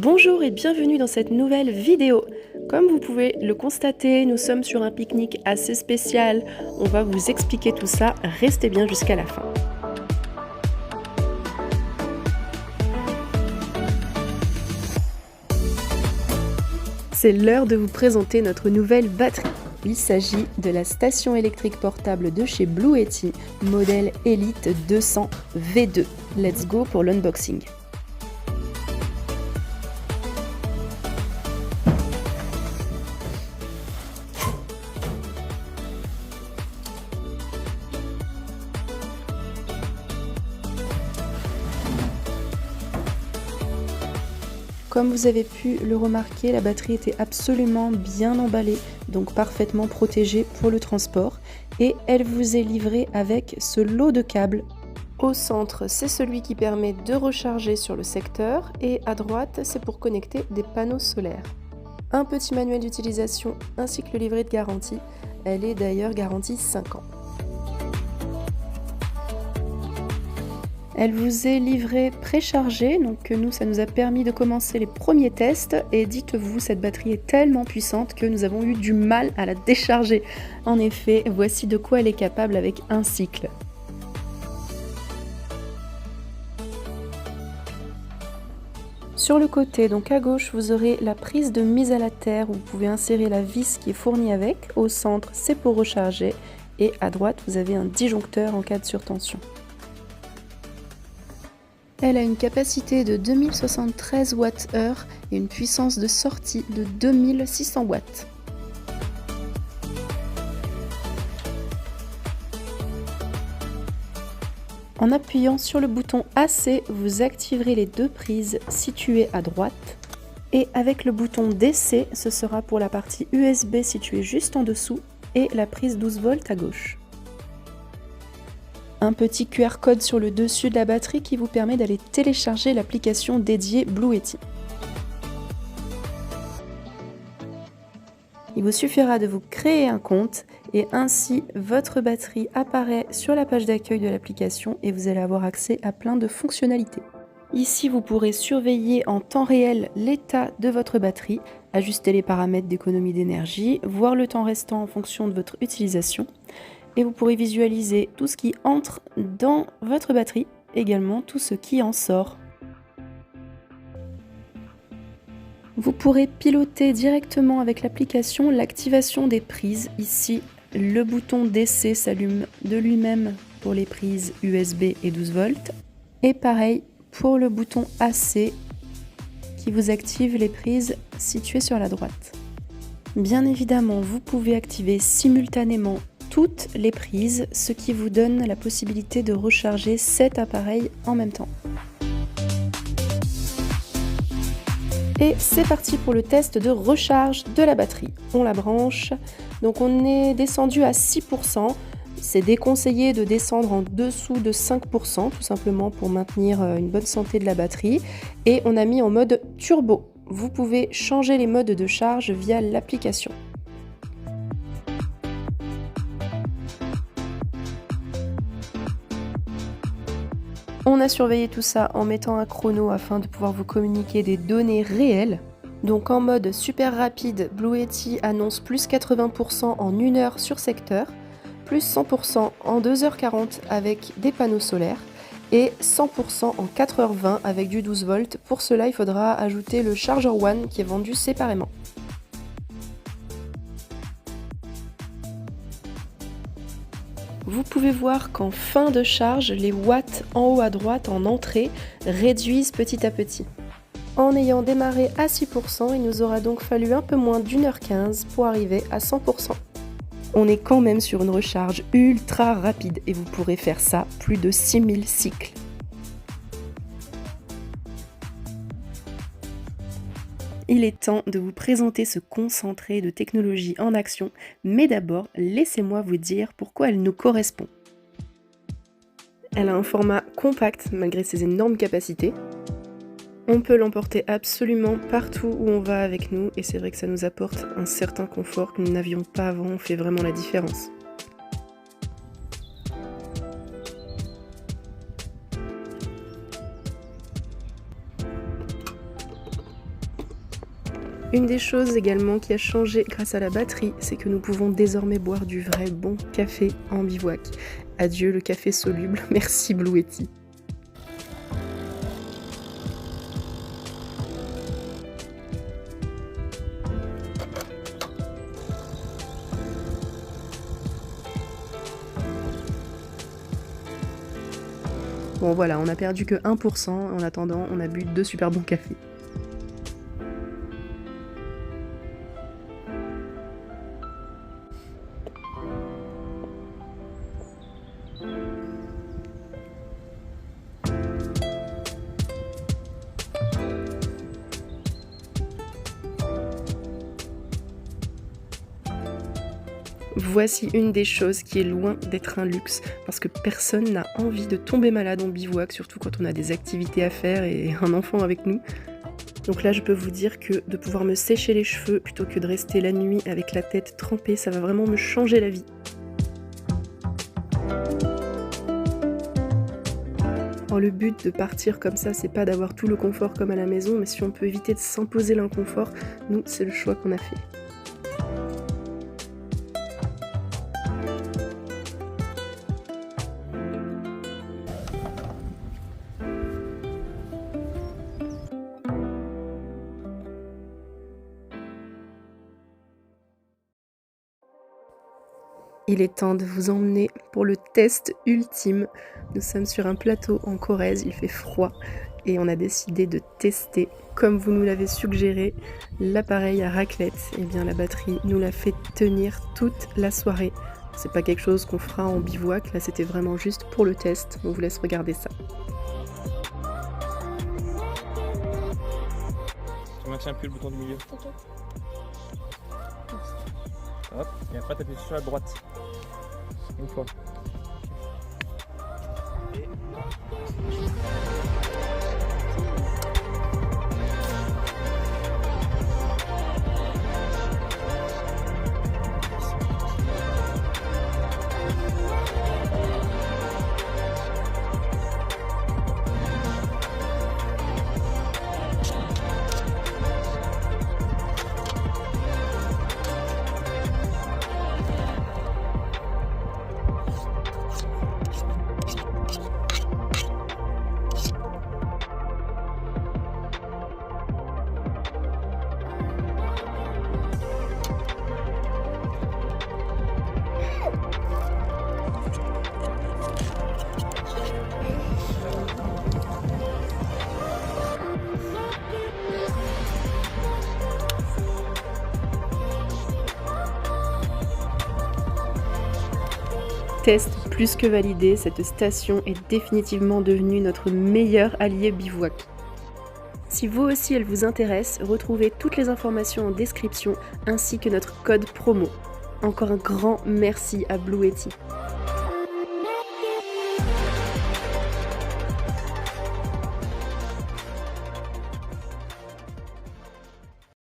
Bonjour et bienvenue dans cette nouvelle vidéo. Comme vous pouvez le constater, nous sommes sur un pique-nique assez spécial. On va vous expliquer tout ça, restez bien jusqu'à la fin. C'est l'heure de vous présenter notre nouvelle batterie. Il s'agit de la station électrique portable de chez Bluetti, modèle Elite 200 V2. Let's go pour l'unboxing. Comme vous avez pu le remarquer, la batterie était absolument bien emballée, donc parfaitement protégée pour le transport, et elle vous est livrée avec ce lot de câbles. Au centre, c'est celui qui permet de recharger sur le secteur, et à droite, c'est pour connecter des panneaux solaires. Un petit manuel d'utilisation ainsi que le livret de garantie. Elle est d'ailleurs garantie 5 ans. Elle vous est livrée préchargée, donc nous ça nous a permis de commencer les premiers tests et dites-vous cette batterie est tellement puissante que nous avons eu du mal à la décharger. En effet, voici de quoi elle est capable avec un cycle. Sur le côté, donc à gauche, vous aurez la prise de mise à la terre où vous pouvez insérer la vis qui est fournie avec. Au centre, c'est pour recharger et à droite, vous avez un disjoncteur en cas de surtension. Elle a une capacité de 2073 Wh et une puissance de sortie de 2600 watts. En appuyant sur le bouton AC, vous activerez les deux prises situées à droite. Et avec le bouton DC, ce sera pour la partie USB située juste en dessous et la prise 12 volts à gauche. Un petit QR code sur le dessus de la batterie qui vous permet d'aller télécharger l'application dédiée Bluetti. Il vous suffira de vous créer un compte et ainsi votre batterie apparaît sur la page d'accueil de l'application et vous allez avoir accès à plein de fonctionnalités. Ici, vous pourrez surveiller en temps réel l'état de votre batterie, ajuster les paramètres d'économie d'énergie, voir le temps restant en fonction de votre utilisation. Et vous pourrez visualiser tout ce qui entre dans votre batterie, également tout ce qui en sort. Vous pourrez piloter directement avec l'application l'activation des prises. Ici, le bouton DC s'allume de lui-même pour les prises USB et 12 volts. Et pareil pour le bouton AC qui vous active les prises situées sur la droite. Bien évidemment, vous pouvez activer simultanément toutes les prises, ce qui vous donne la possibilité de recharger 7 appareils en même temps. Et c'est parti pour le test de recharge de la batterie. On la branche, donc on est descendu à 6%. C'est déconseillé de descendre en dessous de 5%, tout simplement pour maintenir une bonne santé de la batterie. Et on a mis en mode turbo. Vous pouvez changer les modes de charge via l'application. On a surveillé tout ça en mettant un chrono afin de pouvoir vous communiquer des données réelles. Donc en mode super rapide, Bluetti annonce plus 80% en 1 heure sur secteur, plus 100% en 2h40 avec des panneaux solaires et 100% en 4h20 avec du 12 volts. Pour cela, il faudra ajouter le Charger One qui est vendu séparément. Vous pouvez voir qu'en fin de charge, les watts en haut à droite en entrée réduisent petit à petit. En ayant démarré à 6%, il nous aura donc fallu un peu moins d'1h15 pour arriver à 100%. On est quand même sur une recharge ultra rapide et vous pourrez faire ça plus de 6000 cycles. Il est temps de vous présenter ce concentré de technologie en action, mais d'abord, laissez-moi vous dire pourquoi elle nous correspond. Elle a un format compact malgré ses énormes capacités. On peut l'emporter absolument partout où on va avec nous et c'est vrai que ça nous apporte un certain confort que nous n'avions pas avant, on fait vraiment la différence. Une des choses également qui a changé grâce à la batterie, c'est que nous pouvons désormais boire du vrai bon café en bivouac. Adieu le café soluble, merci Bluetti. Bon voilà, on a perdu que 1%, en attendant on a bu 2 super bons cafés. Voici une des choses qui est loin d'être un luxe, parce que personne n'a envie de tomber malade en bivouac, surtout quand on a des activités à faire et un enfant avec nous. Donc là, je peux vous dire que de pouvoir me sécher les cheveux plutôt que de rester la nuit avec la tête trempée, ça va vraiment me changer la vie. Alors le but de partir comme ça, c'est pas d'avoir tout le confort comme à la maison, mais si on peut éviter de s'imposer l'inconfort, nous, c'est le choix qu'on a fait. Il est temps de vous emmener pour le test ultime. Nous sommes sur un plateau en Corrèze, il fait froid et on a décidé de tester, comme vous nous l'avez suggéré, l'appareil à raclette. Et bien la batterie nous l'a fait tenir toute la soirée. C'est pas quelque chose qu'on fera en bivouac, là c'était vraiment juste pour le test. On vous laisse regarder ça. Tu maintiens plus le bouton du milieu. Ok. Hop, et après t'appuies sur la droite. Une fois. Et... Test plus que validé, cette station est définitivement devenue notre meilleur allié bivouac. Si vous aussi elle vous intéresse, retrouvez toutes les informations en description ainsi que notre code promo. Encore un grand merci à Bluetti.